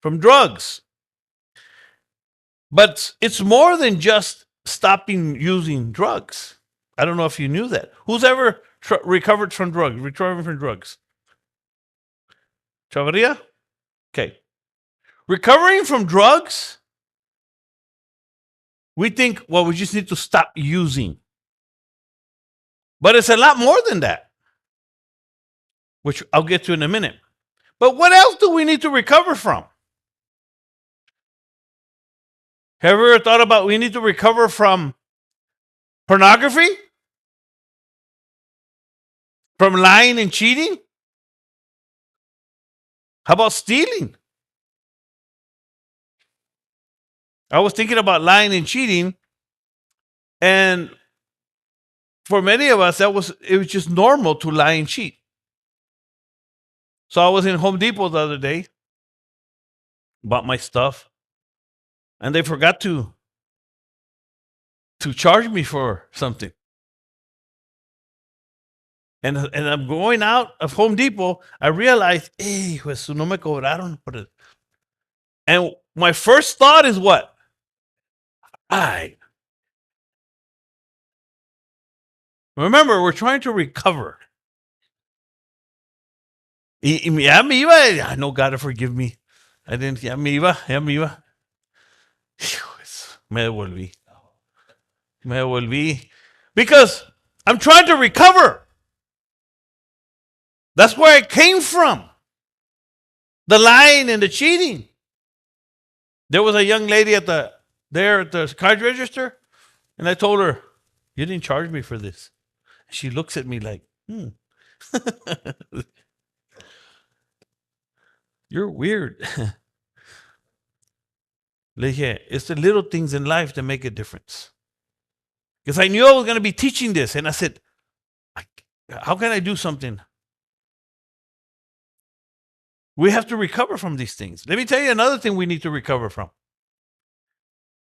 from drugs. But it's more than just stopping using drugs. I don't know if you knew that. Who's ever recovered from drugs? Recovering from drugs? Chavarria? Okay. Recovering from drugs, we think, well, we just need to stop using. But it's a lot more than that, which I'll get to in a minute. But what else do we need to recover from? Have you ever thought about we need to recover from pornography? From lying and cheating? How about stealing? I was thinking about lying and cheating, and for many of us, it was just normal to lie and cheat. So I was in Home Depot the other day, bought my stuff, and they forgot to charge me for something. And I'm going out of Home Depot. I realized, hey, pues no me cobraron por it. And my first thought is what? Remember, we're trying to recover. Ya me iba. I know God to forgive me. I didn't. Ya me iba. Me devolví. Because I'm trying to recover. That's where I came from. The lying and the cheating. There was a young lady at the card register, and I told her, "You didn't charge me for this." She looks at me like, "You're weird." Le dije, it's the little things in life that make a difference. Because I knew I was going to be teaching this, and I said, "How can I do something?" We have to recover from these things. Let me tell you another thing we need to recover from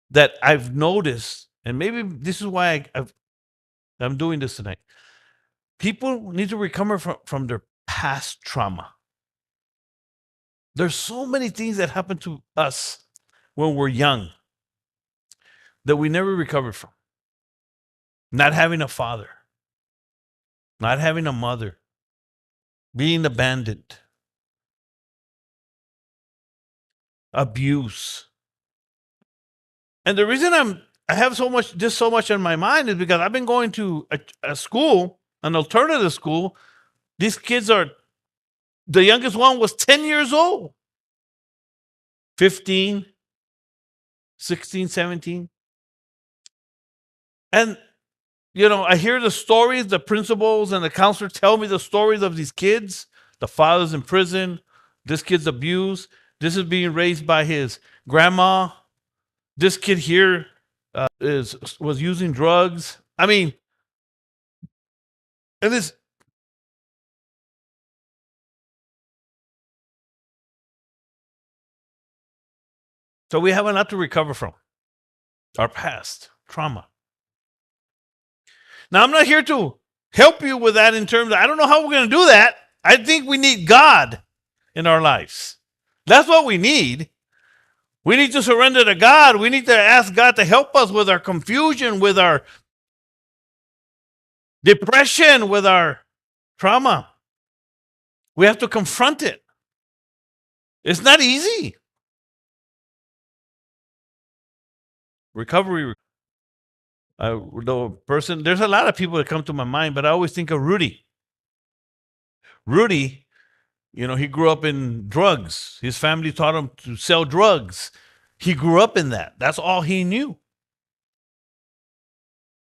that I've noticed, and maybe this is why I'm doing this tonight. People need to recover from their past trauma. There's so many things that happen to us when we're young that we never recovered from. Not having a father, not having a mother, being abandoned, abuse. And the reason I have so much on my mind is because I've been going to a school, an alternative school. These kids the youngest one was 10 years old, 15, 16, 17. And, I hear the stories, the principals and the counselors tell me the stories of these kids. The father's in prison. This kid's abused. This is being raised by his grandma. This kid here was using drugs. I mean, and this. So we have a lot to recover from our past trauma. Now, I'm not here to help you with that in terms of, I don't know how we're going to do that. I think we need God in our lives. That's what we need. We need to surrender to God. We need to ask God to help us with our confusion, with our depression, with our trauma. We have to confront it. It's not easy. Recovery. There's a lot of people that come to my mind, but I always think of Rudy. Rudy, he grew up in drugs. His family taught him to sell drugs. He grew up in that. That's all he knew.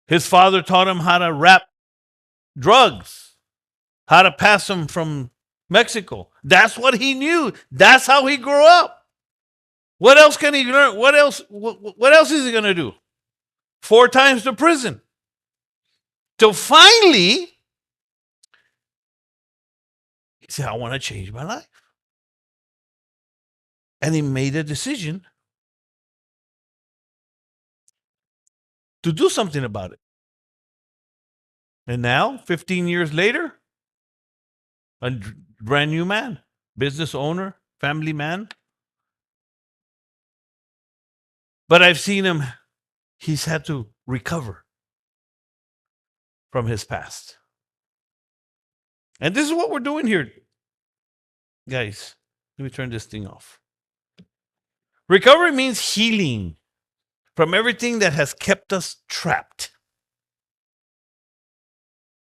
His father taught him how to wrap drugs, how to pass them from Mexico. That's what he knew. That's how he grew up. What else can he learn? What else is he going to do? 4 times to prison. Till finally, he said, I want to change my life. And he made a decision to do something about it. And now, 15 years later, a brand new man, business owner, family man. But I've seen him, he's had to recover from his past. And this is what we're doing here, guys. Let me turn this thing off. Recovery means healing from everything that has kept us trapped.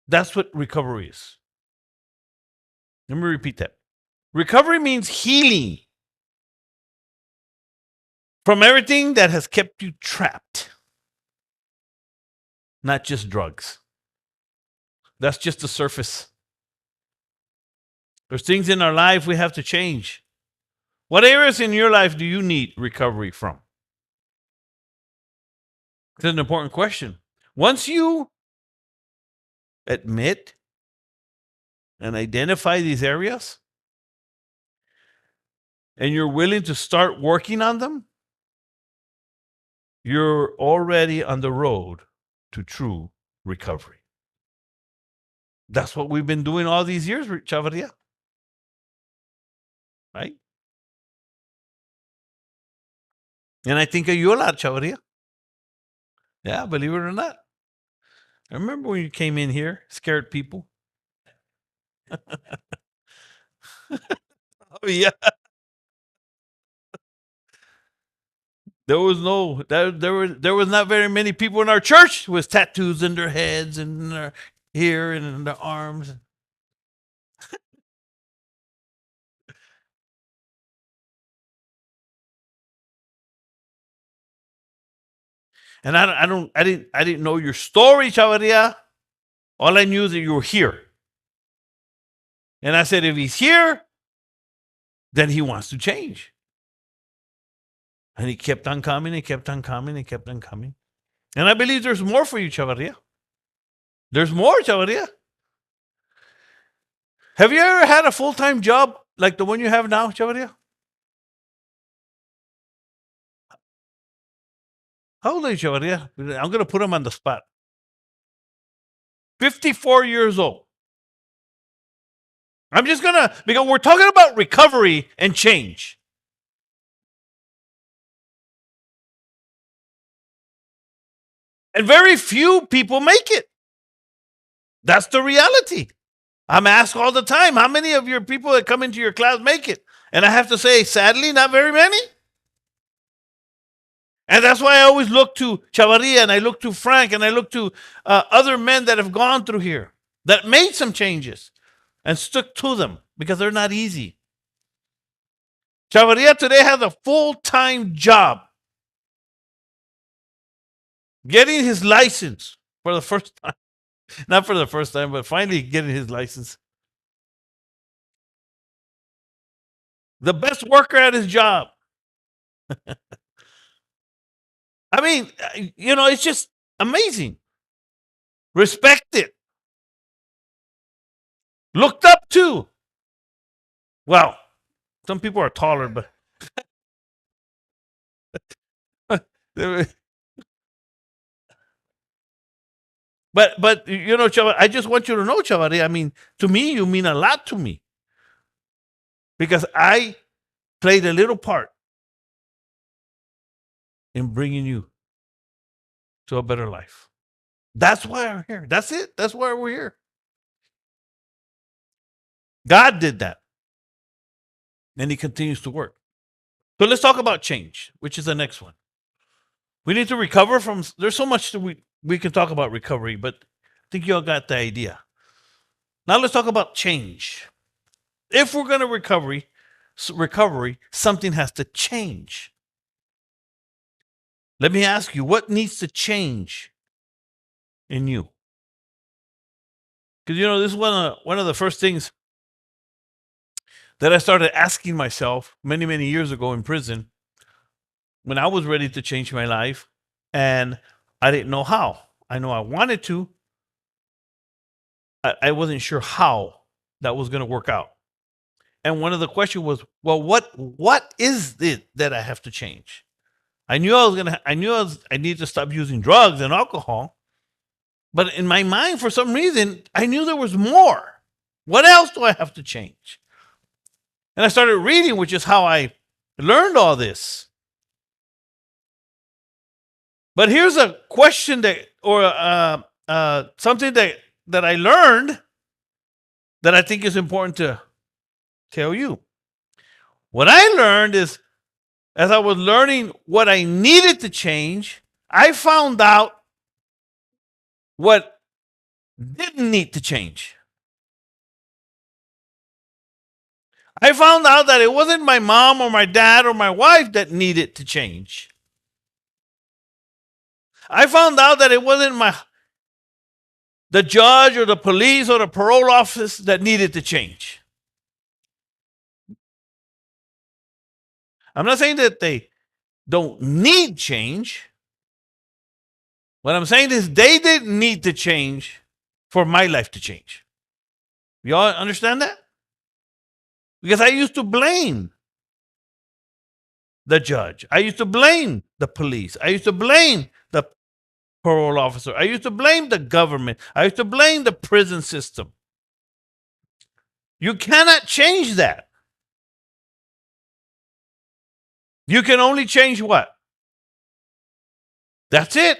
That's what recovery is. Let me repeat that. Recovery means healing from everything that has kept you trapped, not just drugs. That's just the surface. There's things in our life we have to change. What areas in your life do you need recovery from? It's an important question. Once you admit and identify these areas, and you're willing to start working on them, you're already on the road to true recovery. That's what we've been doing all these years, Chavaria. Right? And I think of you a lot, Chavaria. Yeah, believe it or not. I remember when you came in here, scared people. Oh yeah. There was there was not very many people in our church with tattoos in their heads and in their here and in their arms. And I didn't know your story, Chavaria. All I knew is that you were here. And I said, if he's here, then he wants to change. And he kept on coming, he kept on coming, he kept on coming. And I believe there's more for you, Chavaria. There's more, Chavaria. Have you ever had a full-time job like the one you have now, Chavaria? How old are you, Chavaria? I'm going to put him on the spot. 54 years old. I'm just going to, because we're talking about recovery and change. And very few people make it. That's the reality. I'm asked all the time, how many of your people that come into your class make it? And I have to say, sadly, not very many. And that's why I always look to Chavaria and I look to Frank and I look to other men that have gone through here, that made some changes and stuck to them because they're not easy. Chavaria today has a full-time job, getting his license for the first time. Not for the first time, but finally getting his license. The best worker at his job. I mean, it's just amazing. Respected. Looked up to. Well, some people are taller, but but Chavar, I just want you to know, Chavari, I mean, to me, you mean a lot to me. Because I played a little part in bringing you to a better life. That's why I'm here. That's it. That's why we're here. God did that. And he continues to work. So let's talk about change, which is the next one. We need to recover from, there's so much that we can talk about recovery, but I think you all got the idea. Now let's talk about change. If we're going to recovery, something has to change. Let me ask you, what needs to change in you? Because this is one of the first things that I started asking myself many, many years ago in prison when I was ready to change my life, and I didn't know how. I know I wanted to. I wasn't sure how that was going to work out. And one of the questions was, well, what is it that I have to change? I knew I need to stop using drugs and alcohol. But in my mind, for some reason, I knew there was more. What else do I have to change? And I started reading, which is how I learned all this. But here's a question that, or something that I learned that I think is important to tell you. What I learned is, as I was learning what I needed to change, I found out what didn't need to change. I found out that it wasn't my mom or my dad or my wife that needed to change. I found out that it wasn't the judge or the police or the parole office that needed to change. I'm not saying that they don't need change. What I'm saying is they didn't need to change for my life to change. Y'all understand that? Because I used to blame the judge. I used to blame the police. I used to blame the parole officer. I used to blame the government. I used to blame the prison system. You cannot change that. You can only change what? That's it.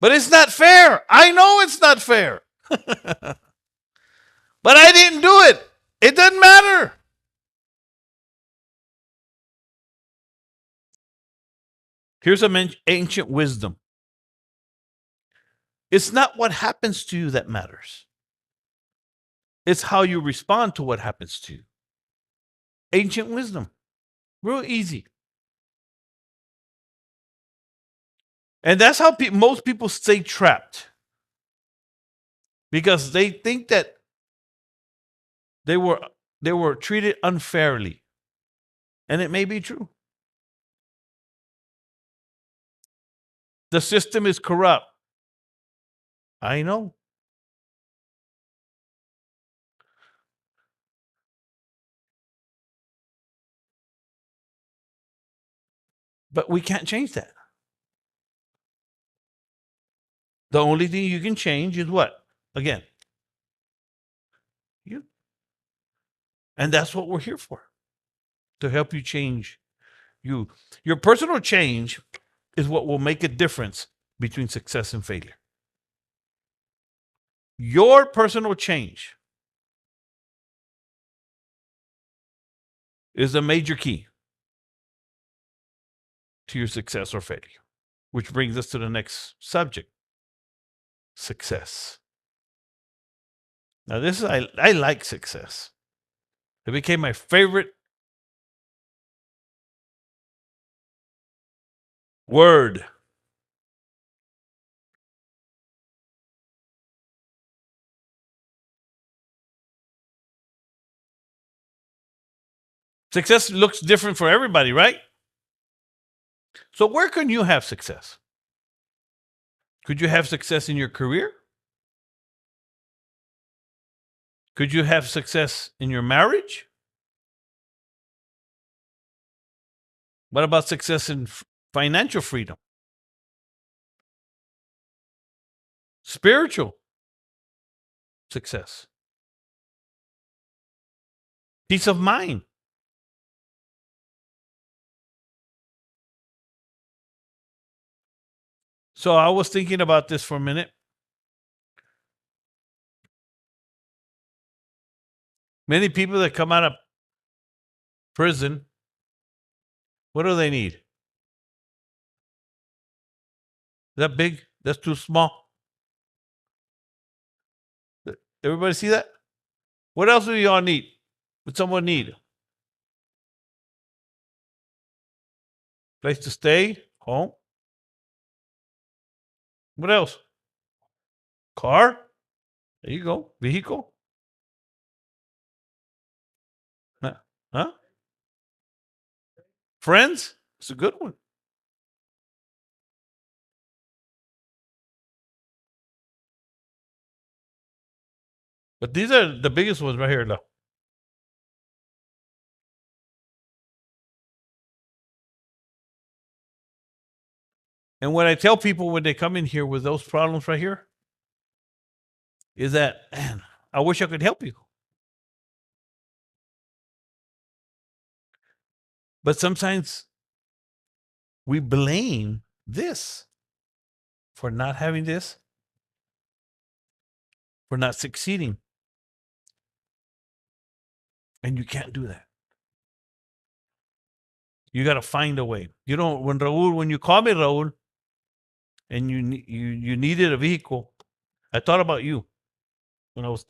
But it's not fair. I know it's not fair. But I didn't do it. It doesn't matter. Here's some ancient wisdom. It's not what happens to you that matters. It's how you respond to what happens to you. Ancient wisdom. Real easy. And that's how most people stay trapped. Because they think that they were treated unfairly. And it may be true. The system is corrupt. I know. But we can't change that. The only thing you can change is what? Again, you. And that's what we're here for. To help you change you. Your personal change is what will make a difference between success and failure. Your personal change is a major key to your success or failure. Which brings us to the next subject. Success. Now this is I like success. It became my favorite word. Success looks different for everybody, right? So where can you have success? Could you have success in your career? Could you have success in your marriage? What about success in financial freedom? Spiritual success. Peace of mind. So I was thinking about this for a minute. Many people that come out of prison, what do they need? Is that big? That's too small. Everybody see that? What else do y'all need? What someone need? Place to stay, home. What else? Car. There you go. Vehicle. Huh? Friends. It's a good one. But these are the biggest ones right here, though. And what I tell people when they come in here with those problems right here is that, man, I wish I could help you. But sometimes we blame this for not having this, for not succeeding. And you can't do that. You got to find a way. You know, when you call me Raul, and you needed a vehicle, I thought about you when I was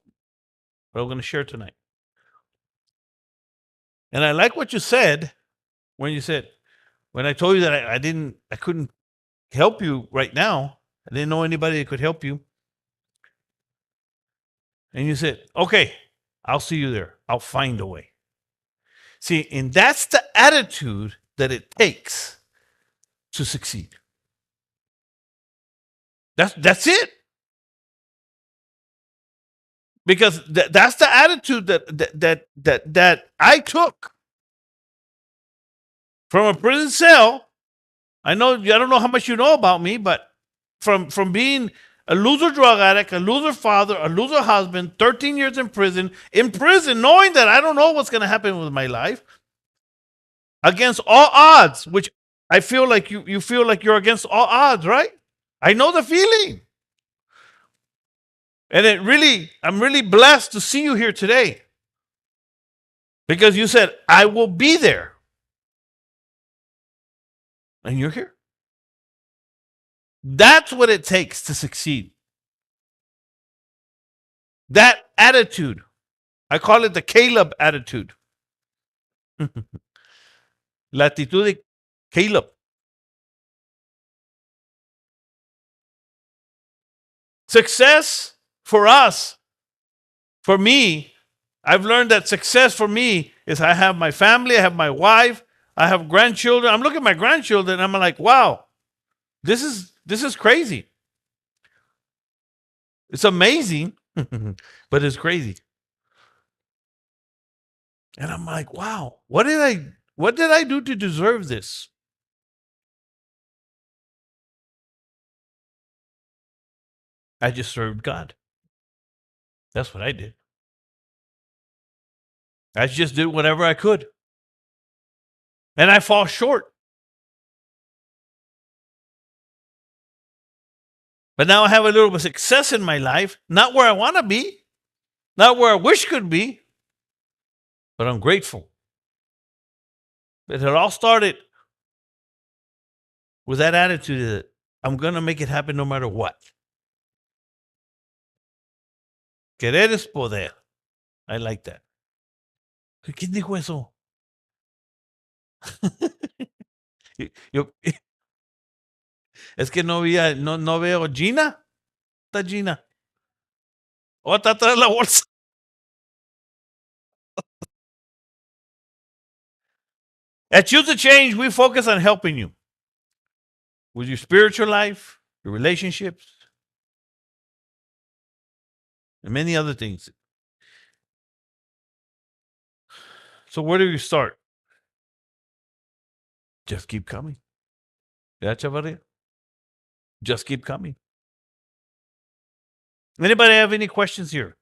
going to share tonight. And I like what you said when you said, when I told you that I couldn't help you right now. I didn't know anybody that could help you. And you said, okay, I'll see you there. I'll find a way. See, and that's the attitude that it takes to succeed. That's it. Because that's the attitude that I took from a prison cell. I don't know how much you know about me, but from being a loser drug addict, a loser father, a loser husband, 13 years in prison, knowing that I don't know what's going to happen with my life, against all odds, which I feel like you feel like you're against all odds, right? I know the feeling. And I'm really blessed to see you here today. Because you said, I will be there. And you're here. That's what it takes to succeed. That attitude. I call it the Caleb attitude. La actitud de Caleb. Success for us, for me, I've learned that success for me is I have my family, I have my wife, I have grandchildren. I'm looking at my grandchildren and I'm like, wow, this is crazy. It's amazing, but it's crazy. And I'm like, wow, what did I do to deserve this? I just served God. That's what I did. I just did whatever I could. And I fall short. But now I have a little bit of success in my life, not where I want to be, not where I wish could be, but I'm grateful. But it all started with that attitude that I'm going to make it happen no matter what. Querer es poder. I like that. ¿Quién dijo eso? Yo, es que no veo Gina. Está Gina. O está atrás de la bolsa. At Choose to Change, we focus on helping you with your spiritual life, your relationships, and many other things. So where do you start? Just keep coming. Yeah, Chavaria? Just keep coming. Anybody have any questions here?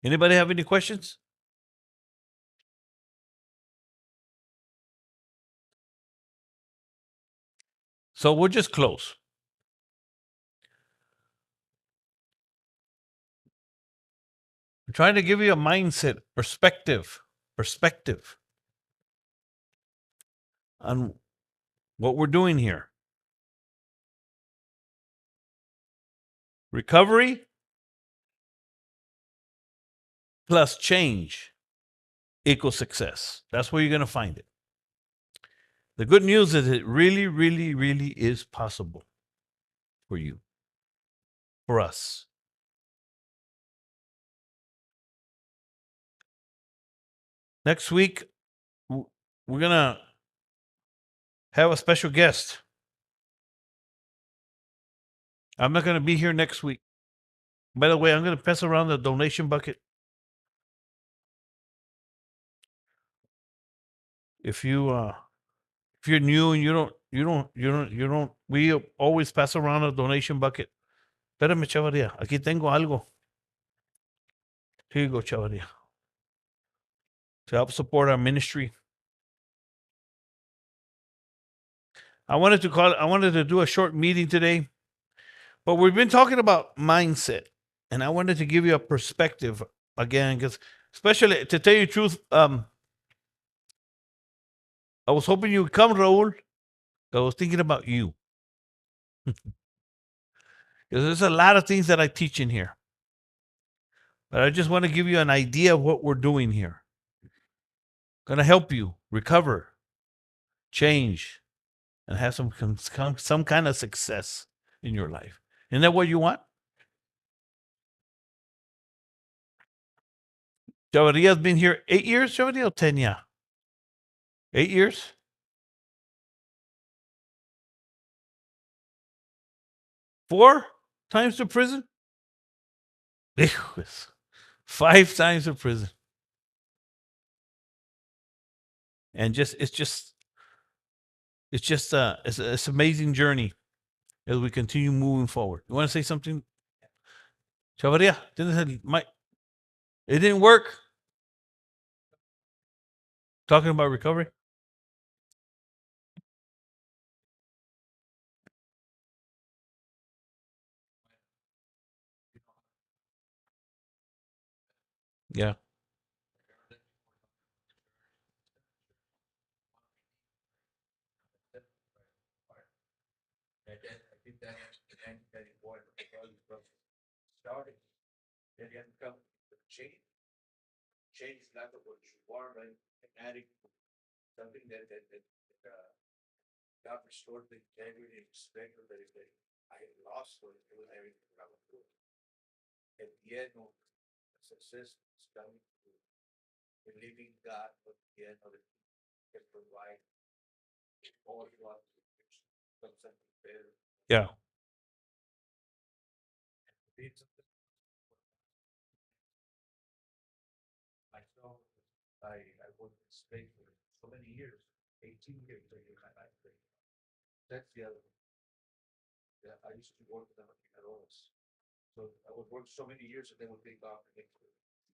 Anybody have any questions? So we'll just close. I'm trying to give you a mindset, perspective on what we're doing here. Recovery plus change equals success. That's where you're going to find it. The good news is it really, really, really is possible for you, for us. Next week, we're going to have a special guest. I'm not going to be here next week. By the way, I'm going to pass around the donation bucket. If you're new and you don't, we always pass around a donation bucket. Espérame, Chavaria. Aquí tengo algo. Here you go, Chavaria. To help support our ministry. I wanted to do a short meeting today, but we've been talking about mindset, and I wanted to give you a perspective again, because especially to tell you the truth, I was hoping you would come, Raul. I was thinking about you. Because there's a lot of things that I teach in here. But I just want to give you an idea of what we're doing here. Going to help you recover, change, and have some kind of success in your life. Isn't that what you want? Javaria's been here 8 years, Javaria, or 10, yeah? 8 years? 4 times to prison? Hijos. 5 times to prison. And it's an amazing journey as we continue moving forward. You want to say something, Chavaria? It didn't work. Talking about recovery. Yeah. Yeah.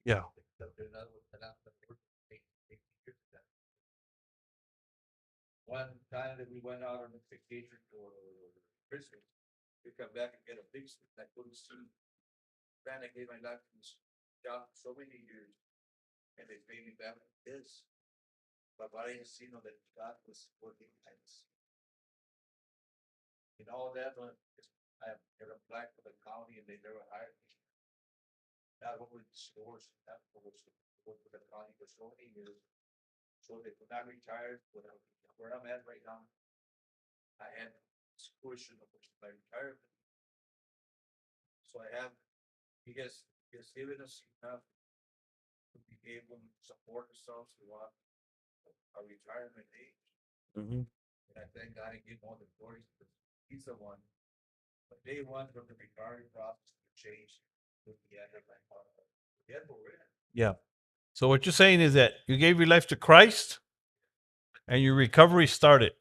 Yeah. Mhm. Yeah. So what you're saying is that you gave your life to Christ and your recovery started.